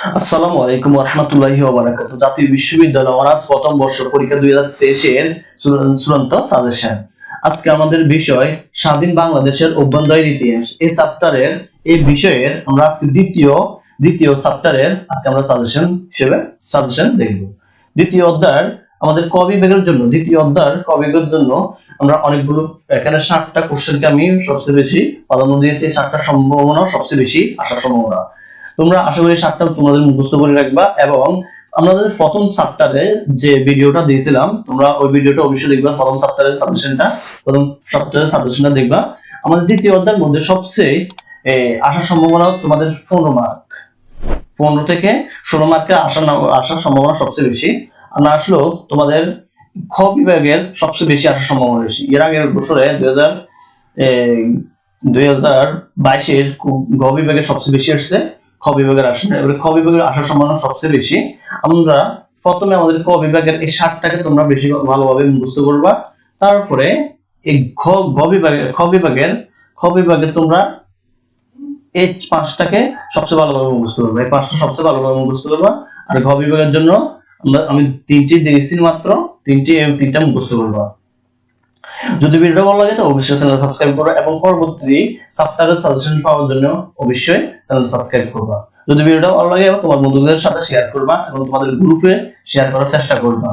আসসালামু আলাইকুম ওয়া রাহমাতুল্লাহি ওয়া বারাকাতুহু। জাতীয় বিশ্ববিদ্যালয় অনার্স প্রথম বর্ষ পরীক্ষা 2023 এর চূড়ান্ত সাজেশন। আজকে আমাদের বিষয় স্বাধীন বাংলাদেশের অভ্যন্তরীণ ইতিহাস। এই চ্যাপ্টারের এই বিষয়ের আমরা আজকে দ্বিতীয় চ্যাপ্টারের আজকে আমরা সাজেশন দেখব। দ্বিতীয় অধ্যায় আমাদের ক বিভাগের জন্য আমরা অনেকগুলো এখানে 7টা কোশ্চেনকে আমি সবচেয়ে বেশি প্রাধান্য দিয়েছি। 7টা সম্ভাবনা সবচেয়ে বেশি আসার সম্ভাবনা। তোমরা আশা করি 7টা তোমাদের মুখস্থ করে রাখবা এবং আমাদের প্রথম চ্যাপ্টারে যে ভিডিওটা দিয়েছিলাম তোমরা ওই ভিডিওটা অবশ্যই দেখবা। প্রথম চ্যাপ্টারের সাজেশনটা দেখবা। আমাদের দ্বিতীয় অধ্যায়ের মধ্যে সবচেয়ে আসার সম্ভাবনা তোমাদের 15 মার্ক, 15 থেকে 16 মার্কে আসার সম্ভাবনা সবচেয়ে বেশি। আর না আসলেও তোমাদের খ বিভাগের সবচেয়ে বেশি আসার সম্ভাবনা বেশি। এর আগের বছরে 2022 গ বিভাগের সবচেয়ে বেশি আসছে, খ বিভাগের আসার সম্ভাবনা সবচেয়ে বেশি। আমরা প্রথমে আমাদের ক বিভাগের এই 7টাকে তোমরা বেশি ভালোভাবে মুখস্থ করবা। তারপরে এই খ বিভাগের তোমরা এই 5টাকে সবচেয়ে ভালোভাবে মুখস্থ করবা। এই 5টা সবচেয়ে ভালোভাবে মুখস্থ করবা। আর ঘ বিভাগের জন্য আমি 3টি দিয়েছি, মাত্র 3টা মুখস্থ করবা। যদি ভিডিওটা ভালো লাগে তো অবশ্যই চ্যানেল সাবস্ক্রাইব করো এবং পরবর্তী চ্যাপ্টারের সাজেশন পাওয়ার জন্য অবশ্যই চ্যানেল সাবস্ক্রাইব করবা। যদি ভিডিওটা ভালো লাগে তোমার বন্ধুদের সাথে শেয়ার করবা এবং তোমাদের গ্রুপে শেয়ার করার চেষ্টা করবা।